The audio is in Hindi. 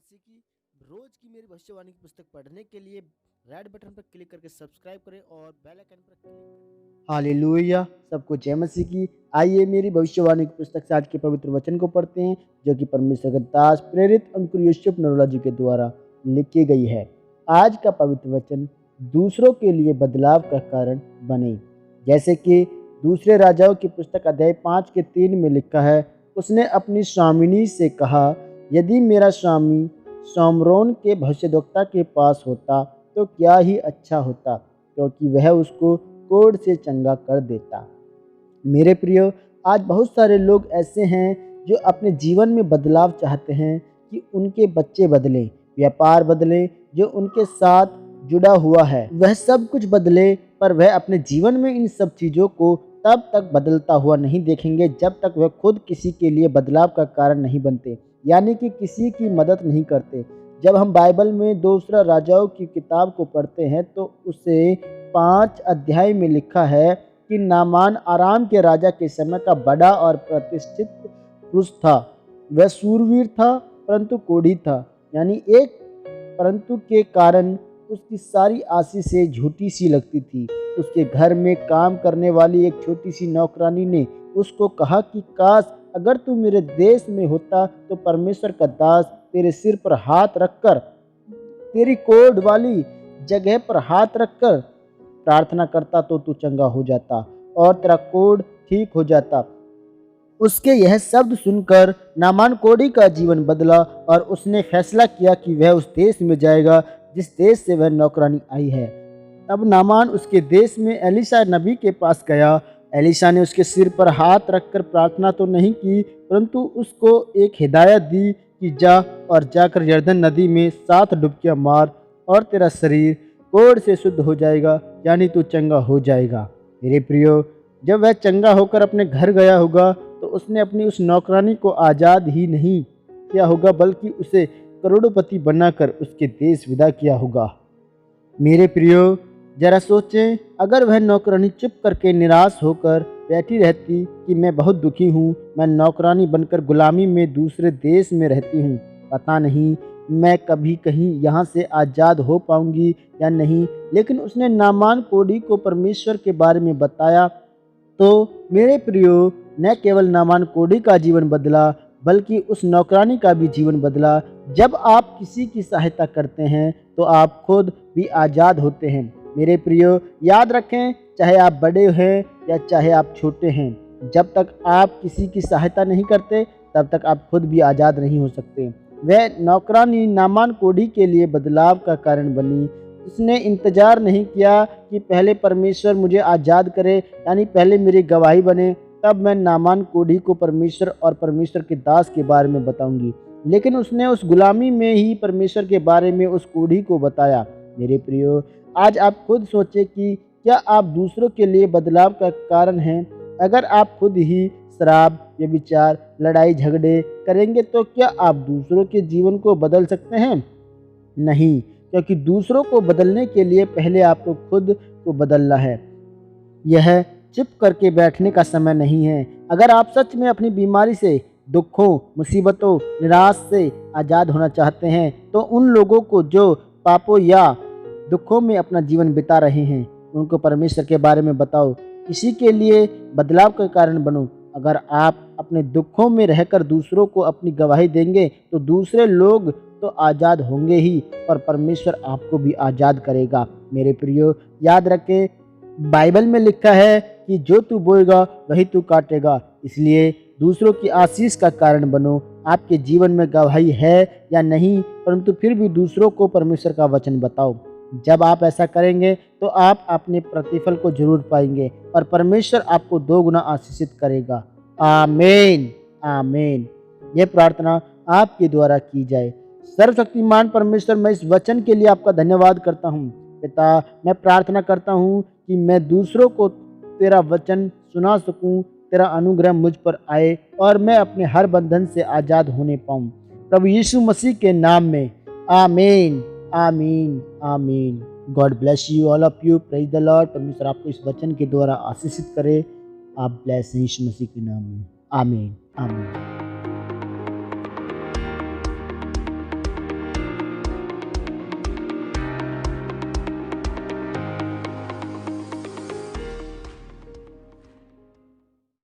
मसीह की रोज की मेरी भविष्यवाणी की पुस्तक पढ़ने के लिए रेड बटन पर क्लिक करके सब्सक्राइब करें और बेल आइकन पर क्लिक करें। हालेलुया, सबको जय मसीह की। आइए मेरी भविष्यवाणी की पुस्तक से आज के पवित्र वचन को पढ़ते हैं, जो कि परमेश्वर के दास प्रेरित अंकुर यूसुफ नरोला जी के द्वारा लिखी गई है। आज का पवित्र वचन दूसरों के लिए बदलाव का कारण बने। जैसे कि दूसरे राजाओं की पुस्तक अध्याय 5 के 3 में लिखा है, उसने अपनी स्वामिनी से कहा, यदि मेरा स्वामी सोमरोन के भविष्यद्वक्ता के पास होता तो क्या ही अच्छा होता, क्योंकि वह उसको कोढ़ से चंगा कर देता। मेरे प्रियो, आज बहुत सारे लोग ऐसे हैं जो अपने जीवन में बदलाव चाहते हैं कि उनके बच्चे बदलें, व्यापार बदले, जो उनके साथ जुड़ा हुआ है वह सब कुछ बदले, पर वह अपने जीवन में इन सब चीज़ों को तब तक बदलता हुआ नहीं देखेंगे जब तक वह खुद किसी के लिए बदलाव का कारण नहीं बनते, यानी कि किसी की मदद नहीं करते। जब हम बाइबल में दूसरा राजाओं की किताब को पढ़ते हैं तो उसे 5 अध्याय में लिखा है कि नामान आराम के राजा के समय का बड़ा और प्रतिष्ठित पुरुष था। वह सूरवीर था परंतु कोढ़ी था, यानी एक परंतु के कारण उसकी सारी आशीषें झूठी सी लगती थी। उसके घर में काम करने वाली एक छोटी सी नौकरानी ने उसको कहा कि काश अगर तू मेरे देश में होता तो परमेश्वर का दास तेरे सिर पर हाथ रखकर, तेरी कोढ़ वाली जगह पर हाथ रखकर प्रार्थना करता तो तू चंगा हो जाता और तेरा कोढ़ ठीक हो जाता। उसके यह शब्द सुनकर नामान कोढ़ी का जीवन बदला और उसने फैसला किया कि वह उस देश में जाएगा जिस देश से वह नौकरानी आई है। तब नामान उसके देश में एलीशा नबी के पास गया। एलीशा ने उसके सिर पर हाथ रखकर प्रार्थना तो नहीं की, परंतु उसको एक हिदायत दी कि जा और जाकर यरदन नदी में 7 डुबकियां मार और तेरा शरीर कोढ़ से शुद्ध हो जाएगा, यानी तू चंगा हो जाएगा। मेरे प्रियो, जब वह चंगा होकर अपने घर गया होगा तो उसने अपनी उस नौकरानी को आज़ाद ही नहीं किया होगा, बल्कि उसे करोड़पति बनाकर उसके देश विदा किया होगा। मेरे प्रियो, जरा सोचें, अगर वह नौकरानी चुप करके निराश होकर बैठी रहती कि मैं बहुत दुखी हूँ, मैं नौकरानी बनकर गुलामी में दूसरे देश में रहती हूँ, पता नहीं मैं कभी कहीं यहाँ से आज़ाद हो पाऊँगी या नहीं। लेकिन उसने नामान कोढ़ी को परमेश्वर के बारे में बताया, तो मेरे प्रियो, न केवल नामान कोढ़ी का जीवन बदला बल्कि उस नौकरानी का भी जीवन बदला। जब आप किसी की सहायता करते हैं तो आप खुद भी आज़ाद होते हैं। मेरे प्रियो, याद रखें, चाहे आप बड़े हैं या चाहे आप छोटे हैं, जब तक आप किसी की सहायता नहीं करते तब तक आप खुद भी आज़ाद नहीं हो सकते। वह नौकरानी नामान कोढ़ी के लिए बदलाव का कारण बनी। उसने इंतज़ार नहीं किया कि पहले परमेश्वर मुझे आज़ाद करे, यानी पहले मेरी गवाही बने, तब मैं नामान कोढ़ी को परमेश्वर और परमेश्वर के दास के बारे में बताऊंगी। लेकिन उसने उस गुलामी में ही परमेश्वर के बारे में उस कोढ़ी को बताया। मेरे प्रियो, आज आप खुद सोचें कि क्या आप दूसरों के लिए बदलाव का कारण हैं। अगर आप खुद ही शराब, व्यभिचार, लड़ाई झगड़े करेंगे तो क्या आप दूसरों के जीवन को बदल सकते हैं? नहीं, क्योंकि दूसरों को बदलने के लिए पहले आपको खुद को बदलना है। यह चुप करके बैठने का समय नहीं है। अगर आप सच में अपनी बीमारी से, दुखों, मुसीबतों, निराश से आज़ाद होना चाहते हैं तो उन लोगों को जो पापों या दुखों में अपना जीवन बिता रहे हैं उनको परमेश्वर के बारे में बताओ। किसी के लिए बदलाव का कारण बनो। अगर आप अपने दुखों में रहकर दूसरों को अपनी गवाही देंगे तो दूसरे लोग तो आज़ाद होंगे ही और परमेश्वर आपको भी आज़ाद करेगा। मेरे प्रियो, याद रखें, बाइबल में लिखा है कि जो तू बोएगा वही तू काटेगा। इसलिए दूसरों की आशीष का कारण बनो। आपके जीवन में गवाही है या नहीं, परंतु फिर भी दूसरों को परमेश्वर का वचन बताओ। जब आप ऐसा करेंगे तो आप अपने प्रतिफल को जरूर पाएंगे और परमेश्वर आपको 2 गुना आशीषित करेगा। आमीन, आमीन। यह प्रार्थना आपके द्वारा की जाए। सर्वशक्तिमान परमेश्वर, मैं इस वचन के लिए आपका धन्यवाद करता हूँ। पिता, मैं प्रार्थना करता हूँ कि मैं दूसरों को तेरा वचन सुना सकूं, तेरा अनुग्रह मुझ पर आए और मैं अपने हर बंधन से आज़ाद होने पाऊं। प्रभु यीशु मसीह के नाम में, आमीन, आमीन, आमीन। God bless you all of you. Praise the Lord. परमेश्वर आपको इस वचन के द्वारा आशीषित करे। आप ब्लेस हैं यीशु मसीह के नाम में। आमीन, आमीन।